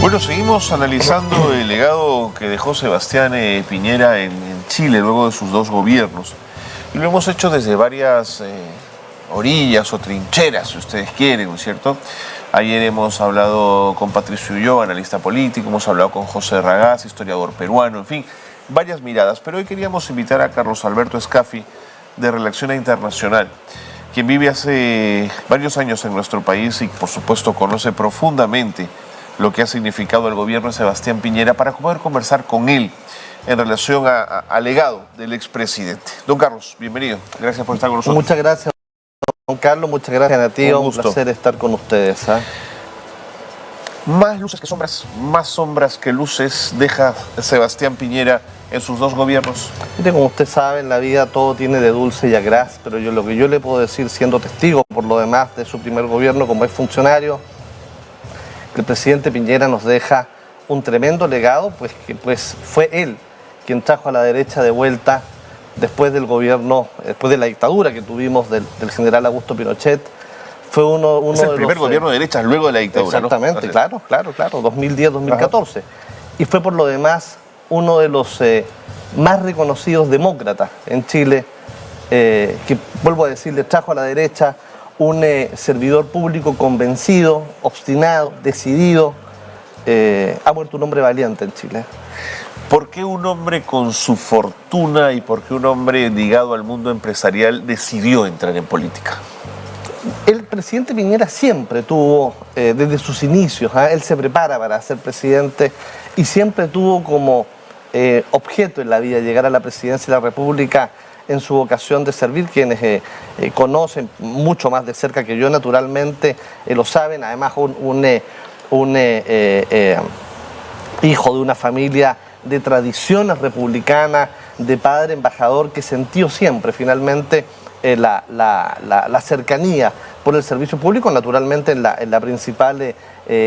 Bueno, seguimos analizando el legado que dejó Sebastián Piñera en Chile luego de sus dos gobiernos. Y lo hemos hecho desde varias orillas o trincheras, si ustedes quieren, ¿no es cierto? Ayer hemos hablado con Patricio Ulloa, analista político, hemos hablado con José Ragaz, historiador peruano, en fin, varias miradas. Pero hoy queríamos invitar a Carlos Alberto Escafi, de Relación Internacional, quien vive hace varios años en nuestro país y, por supuesto, conoce profundamente lo que ha significado el gobierno de Sebastián Piñera, para poder conversar con él en relación al legado del expresidente. Don Carlos, bienvenido. Gracias por estar con nosotros. Muchas gracias, don Carlos. Muchas gracias a ti. Un placer estar con ustedes. Más luces que sombras, más sombras que luces deja Sebastián Piñera en sus dos gobiernos. Como usted sabe, en la vida todo tiene de dulce y agraz, pero lo que yo le puedo decir, siendo testigo por lo demás de su primer gobierno como es funcionario, el presidente Piñera nos deja un tremendo legado, pues fue él quien trajo a la derecha de vuelta después del gobierno, después de la dictadura que tuvimos del general Augusto Pinochet. Fue uno es el primer gobierno de derecha luego de la dictadura, exactamente, ¿no? Claro, 2010-2014. Y fue por lo demás uno de los más reconocidos demócratas en Chile, que, vuelvo a decir, le trajo a la derecha un servidor público convencido, obstinado, decidido. Ha muerto un hombre valiente en Chile. ¿Por qué un hombre con su fortuna y por qué un hombre ligado al mundo empresarial decidió entrar en política? El presidente Piñera siempre tuvo, desde sus inicios, él se prepara para ser presidente y siempre tuvo como objeto en la vida llegar a la presidencia de la República en su vocación de servir. Quienes conocen mucho más de cerca que yo, naturalmente, lo saben. Además, un hijo de una familia de tradiciones republicanas, de padre embajador, que sintió siempre, finalmente, la cercanía por el servicio público, naturalmente en la principal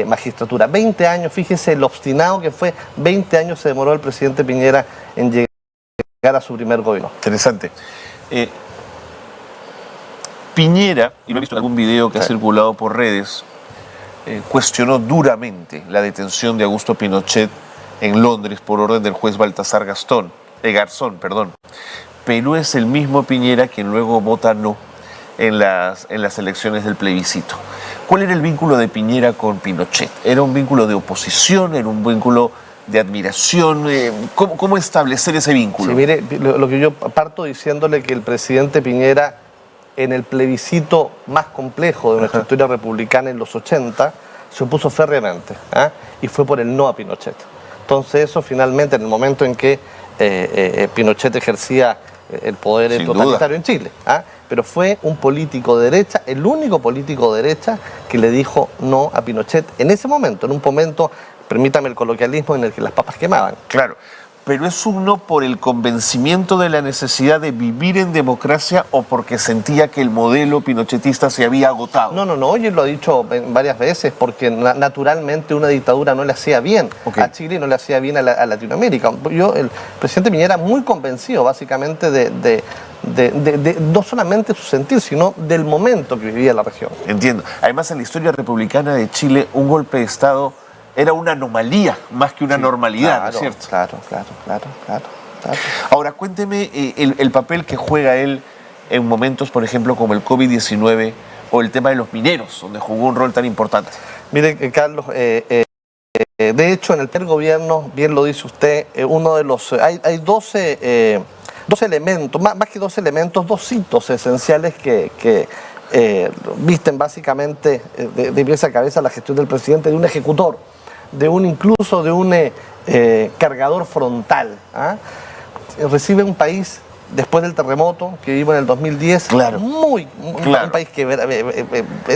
magistratura. 20 años, fíjese lo obstinado que fue, 20 años se demoró el presidente Piñera en llegar a su primer gobierno. Interesante. Piñera, y lo he visto en algún video que ha circulado por redes, cuestionó duramente la detención de Augusto Pinochet en Londres por orden del juez Baltasar Garzón, pero es el mismo Piñera quien luego vota no en las elecciones del plebiscito. ¿Cuál era el vínculo de Piñera con Pinochet? ¿Era un vínculo de oposición? ¿Era un vínculo de admiración? ¿Cómo establecer ese vínculo? Sí, mire, lo que yo parto diciéndole que el presidente Piñera, en el plebiscito más complejo de nuestra historia republicana en los 80, se opuso férreamente, y fue por el no a Pinochet. Entonces eso finalmente, en el momento en que Pinochet ejercía el poder totalitario en Chile, pero fue un político de derecha, el único político de derecha que le dijo no a Pinochet en ese momento, en un momento, permítame el coloquialismo, en el que las papas quemaban. Claro, pero es un no por el convencimiento de la necesidad de vivir en democracia o porque sentía que el modelo pinochetista se había agotado. No, él lo ha dicho varias veces, porque naturalmente una dictadura no le hacía bien a Chile y no le hacía bien a Latinoamérica. El presidente Piñera muy convencido básicamente de no solamente su sentir, sino del momento que vivía la región. Entiendo. Además, en la historia republicana de Chile, un golpe de Estado era una anomalía más que una normalidad, ¿no es cierto? Claro. Ahora, cuénteme el papel que juega él en momentos, por ejemplo, como el COVID-19 o el tema de los mineros, donde jugó un rol tan importante. Mire, Carlos, de hecho, en el primer gobierno, bien lo dice usted, uno de los... Hay 12 elementos, más que 12 elementos, 2 hitos esenciales que visten básicamente de pies a cabeza la gestión del presidente, de un ejecutor, incluso de un cargador frontal. Recibe un país después del terremoto que vimos en el 2010, un país que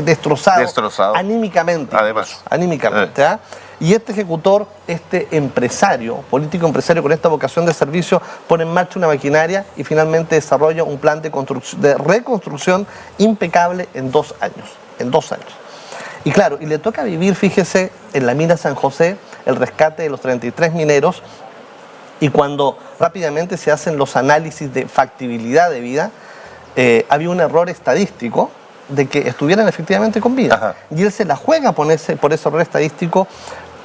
destrozado anímicamente. Además. Anímicamente. Y este ejecutor, este empresario, político empresario con esta vocación de servicio, pone en marcha una maquinaria y finalmente desarrolla un plan de reconstrucción impecable en 2 años. Y claro, y le toca vivir, fíjese, en la mina San José, el rescate de los 33 mineros, y cuando rápidamente se hacen los análisis de factibilidad de vida, había un error estadístico de que estuvieran efectivamente con vida. Y él se la juega por ese error estadístico,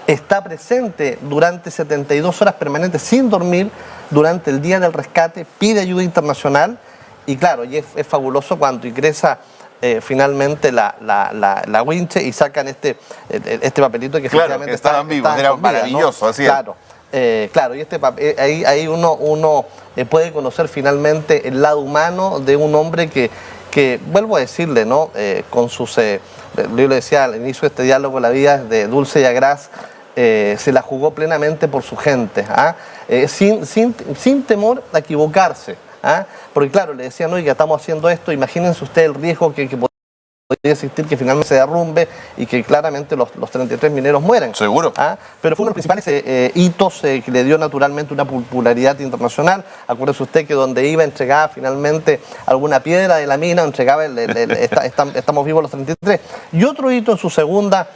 está presente durante 72 horas permanentes sin dormir durante el día del rescate, pide ayuda internacional y claro, y es fabuloso cuando ingresa finalmente la winche y sacan este papelito que claro, que estaban vivos, era con vida, maravilloso, ¿no? así es. Claro, claro, y ahí uno puede conocer finalmente el lado humano de un hombre que vuelvo a decirle, ¿no? Con sus, yo le decía al inicio de este diálogo, la vida de dulce y agraz, se la jugó plenamente por su gente, ¿ah? Sin temor a equivocarse, ¿ah? Porque claro, le decían, oiga, estamos haciendo esto, imagínense usted el riesgo que podría existir, que finalmente se derrumbe y que claramente los 33 mineros mueren. Seguro. ¿Ah? Pero fue uno de los principales hitos que le dio naturalmente una popularidad internacional. Acuérdese usted que donde iba entregaba finalmente alguna piedra de la mina, entregaba estamos vivos los 33. Y otro hito en su segunda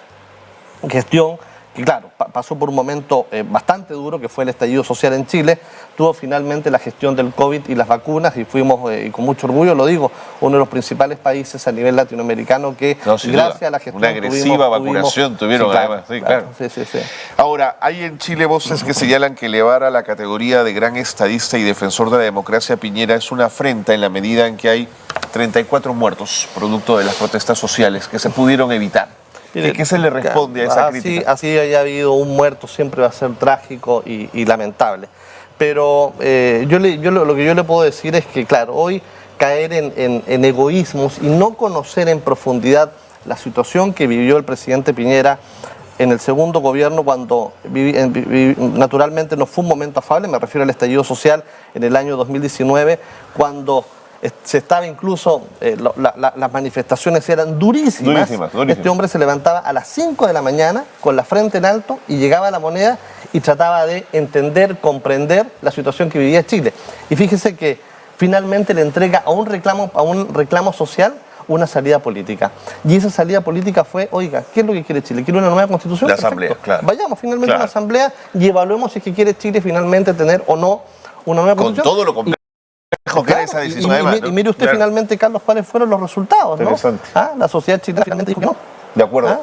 gestión, que claro, pasó por un momento bastante duro, que fue el estallido social en Chile, tuvo finalmente la gestión del COVID y las vacunas, y fuimos, y con mucho orgullo lo digo, uno de los principales países a nivel latinoamericano que, gracias a la gestión... Una agresiva vacunación tuvieron, sí, claro, además. Sí, claro. Sí. Ahora, hay en Chile voces que señalan que elevar a la categoría de gran estadista y defensor de la democracia a Piñera es una afrenta en la medida en que hay 34 muertos, producto de las protestas sociales que se pudieron evitar. ¿Qué se le responde a esa crítica? Así haya habido un muerto, siempre va a ser trágico y lamentable. Pero lo que yo le puedo decir es que, claro, hoy caer en egoísmos y no conocer en profundidad la situación que vivió el presidente Piñera en el segundo gobierno, cuando naturalmente no fue un momento afable, me refiero al estallido social en el año 2019, cuando se estaba incluso, las manifestaciones eran durísimas. Este hombre se levantaba a las 5 de la mañana con la frente en alto y llegaba a La Moneda y trataba de entender, comprender la situación que vivía Chile. Y fíjese que finalmente le entrega a un reclamo social una salida política. Y esa salida política fue, oiga, ¿qué es lo que quiere Chile? ¿Quiere una nueva constitución? La asamblea, claro. Vayamos finalmente a la asamblea y evaluemos si es que quiere Chile finalmente tener o no una nueva constitución. Con todo lo complejo. Claro, esa decisión además, y mire usted finalmente, Carlos, cuáles fueron los resultados, ¿no? La sociedad chilena finalmente dijo que no. De acuerdo.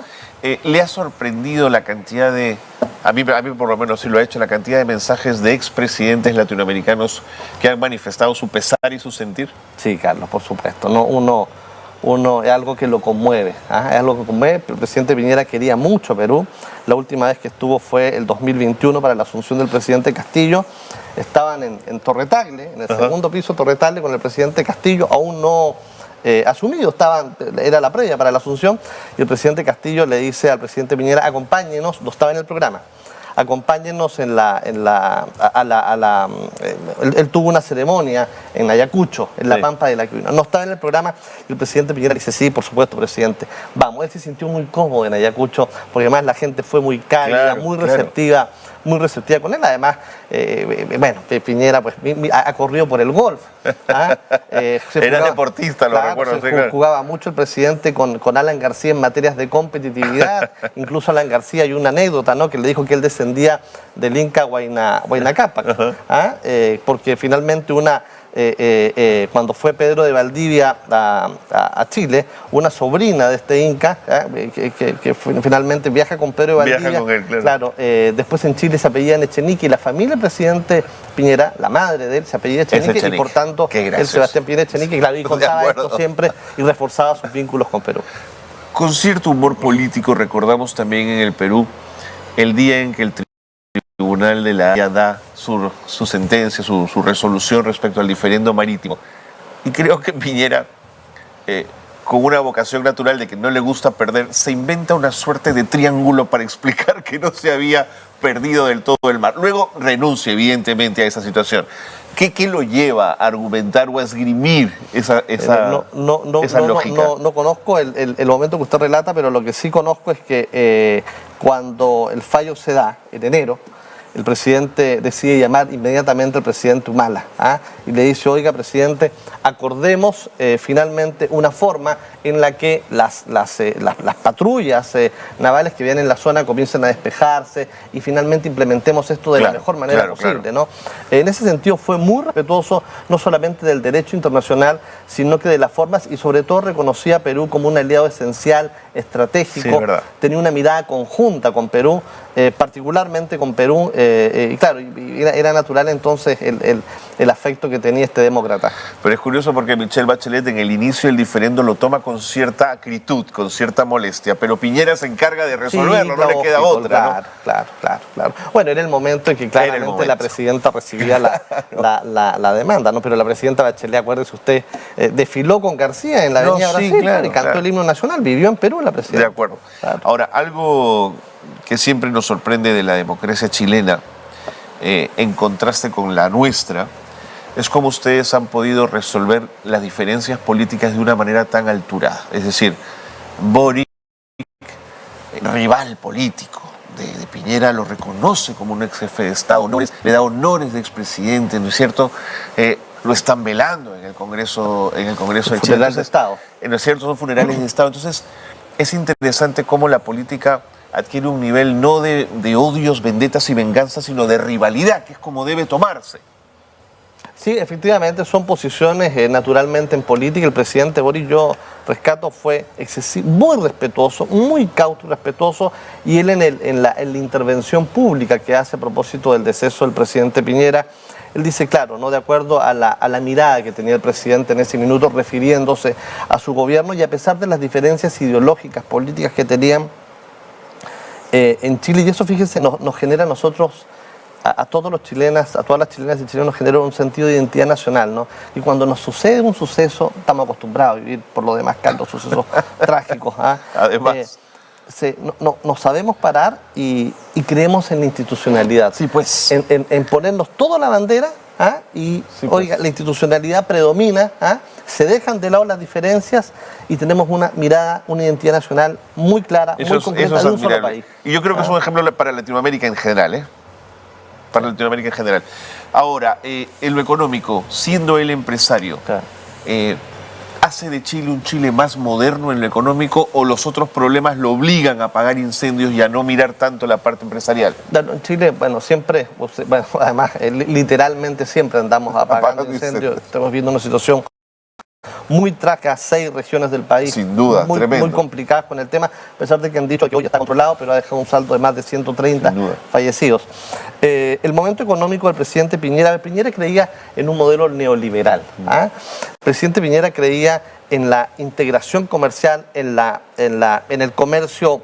¿Le ha sorprendido la cantidad de, a mí por lo menos sí lo ha hecho, la cantidad de mensajes de expresidentes latinoamericanos que han manifestado su pesar y su sentir? Sí, Carlos, por supuesto. ¿No? Uno es algo que lo conmueve, es algo que conmueve. El presidente Piñera quería mucho a Perú. La última vez que estuvo fue el 2021 para la asunción del presidente Castillo. Estaban en Torre Tagle, en el segundo piso Torre Tagle, con el presidente Castillo aún no asumido, era la previa para la asunción, y el presidente Castillo le dice al presidente Piñera, acompáñenos, no estaba en el programa, acompáñenos él tuvo una ceremonia en Ayacucho, en la Pampa de la Quina. No estaba en el programa y el presidente Piñera dice, sí, por supuesto, presidente. Vamos, él se sintió muy cómodo en Ayacucho, porque además la gente fue muy cálida, muy receptiva con él. Además, Piñera pues ha corrido por el golf. Era deportista, lo recuerdo. Jugaba mucho el presidente con Alan García en materias de competitividad. Incluso Alan García, hay una anécdota, ¿no?, que le dijo que él descendía del Inca Huayna Cápac, porque finalmente cuando fue Pedro de Valdivia a Chile, una sobrina de este Inca, que finalmente viaja con Pedro de Valdivia. Viaja con él, claro. Después en Chile se apellida Echenique, y la familia del presidente Piñera, la madre de él, se apellida Echenique, y por tanto el Sebastián Piñera Echenique, claro, y contaba esto siempre y reforzaba sus vínculos con Perú. Con cierto humor político recordamos también en el Perú el día en que el Tribunal de la Haya da su sentencia, su resolución respecto al diferendo marítimo. Y creo que Piñera, con una vocación natural de que no le gusta perder, se inventa una suerte de triángulo para explicar que no se había perdido del todo el mar. Luego renuncia, evidentemente, a esa situación. ¿Qué lo lleva a argumentar o a esgrimir esa lógica? No conozco el momento que usted relata, pero lo que sí conozco es que cuando el fallo se da en enero, el presidente decide llamar inmediatamente al presidente Humala, y le dice, oiga, presidente, acordemos finalmente una forma en la que las patrullas navales que vienen en la zona comiencen a despejarse y finalmente implementemos esto de la mejor manera posible, ¿no? En ese sentido fue muy respetuoso no solamente del derecho internacional, sino que de las formas, y sobre todo reconocía a Perú como un aliado esencial, estratégico, tenía una mirada conjunta con Perú, particularmente con Perú, y claro, era natural entonces el afecto que tenía este demócrata. Pero es curioso porque Michelle Bachelet en el inicio el diferendo lo toma con cierta acritud, con cierta molestia, pero Piñera se encarga de resolverlo, Sí, no le queda otra, claro, ¿no? Claro. Bueno, era el momento en que claramente la presidenta recibía la demanda, ¿no? Pero la presidenta Bachelet, acuérdese usted, desfiló con García en la Avenida Brasil, y cantó el himno nacional, vivió en Perú la presidenta. De acuerdo. Claro. Ahora, algo que siempre nos sorprende de la democracia chilena, en contraste con la nuestra, es cómo ustedes han podido resolver las diferencias políticas de una manera tan alturada. Es decir, Boric, rival político de Piñera, lo reconoce como un ex jefe de Estado, le da honores de expresidente, ¿no es cierto? Lo están velando en el Congreso de Chile. Funerales de Estado. ¿No es cierto? Son funerales de Estado. Entonces, es interesante cómo la política adquiere un nivel no de odios, vendetas y venganzas, sino de rivalidad, que es como debe tomarse. Sí, efectivamente son posiciones naturalmente en política. El presidente Boric, yo rescato, fue excesivo, muy respetuoso, muy cauto y respetuoso, y él en la intervención pública que hace a propósito del deceso del presidente Piñera, él dice, claro, ¿no? De acuerdo a la mirada que tenía el presidente en ese minuto, refiriéndose a su gobierno, y a pesar de las diferencias ideológicas, políticas que tenían en Chile, y eso, fíjense, nos genera a nosotros, a todos los chilenas, a todas las chilenas y chilenos, nos genera un sentido de identidad nacional, ¿no? Y cuando nos sucede un suceso, estamos acostumbrados a vivir, por lo demás, Carlos, sucesos trágicos. Además. Nos sabemos parar y creemos en la institucionalidad. Sí, pues. En ponernos toda la bandera, y, sí, pues, oiga, la institucionalidad predomina, se dejan de lado las diferencias y tenemos una mirada, una identidad nacional muy clara, muy concreta de un solo país. Y yo creo que es un ejemplo para Latinoamérica en general, para Latinoamérica en general. Ahora, en lo económico, siendo él empresario, claro, ¿hace de Chile un Chile más moderno en lo económico o los otros problemas lo obligan a apagar incendios y a no mirar tanto la parte empresarial? En Chile, bueno, siempre, bueno, además, literalmente siempre andamos apagando incendios. Estamos viendo una situación muy trágica, 6 regiones del país. Sin duda, tremendo. Muy complicadas con el tema, a pesar de que han dicho que hoy está controlado, pero ha dejado un saldo de más de 130 fallecidos. El momento económico del presidente Piñera creía en un modelo neoliberal. El presidente Piñera creía en la integración comercial, en el comercio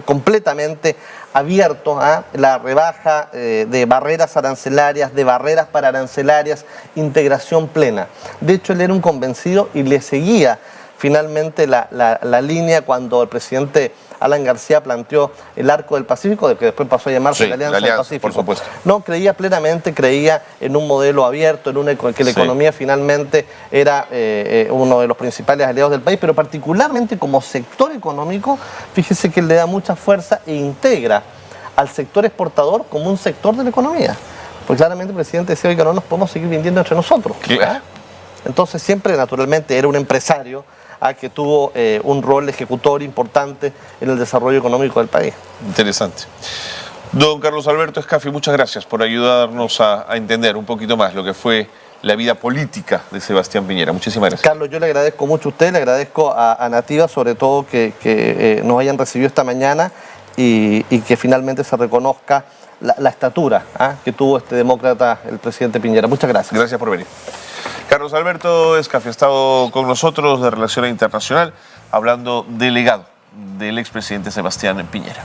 completamente abierto a la rebaja de barreras arancelarias, de barreras para arancelarias, integración plena. De hecho, él era un convencido y le seguía finalmente la línea cuando el presidente Alan García planteó el Arco del Pacífico, que después pasó a llamarse la Alianza del Pacífico. Por supuesto. No, creía plenamente, creía en un modelo abierto, que la economía finalmente era uno de los principales aliados del país, pero particularmente como sector económico, fíjese que le da mucha fuerza e integra al sector exportador como un sector de la economía. Porque claramente el presidente decía, oiga, no nos podemos seguir vendiendo entre nosotros. Claro. Entonces siempre, naturalmente, era un empresario que tuvo un rol ejecutor importante en el desarrollo económico del país. Interesante. Don Carlos Alberto Escafi, muchas gracias por ayudarnos a entender un poquito más lo que fue la vida política de Sebastián Piñera. Muchísimas gracias. Carlos, yo le agradezco mucho a usted, le agradezco a Nativa, sobre todo que nos hayan recibido esta mañana y que finalmente se reconozca la estatura que tuvo este demócrata, el presidente Piñera. Muchas gracias. Gracias por venir. Carlos Alberto Escafi ha estado con nosotros de Relaciones Internacional, hablando del legado del expresidente Sebastián Piñera.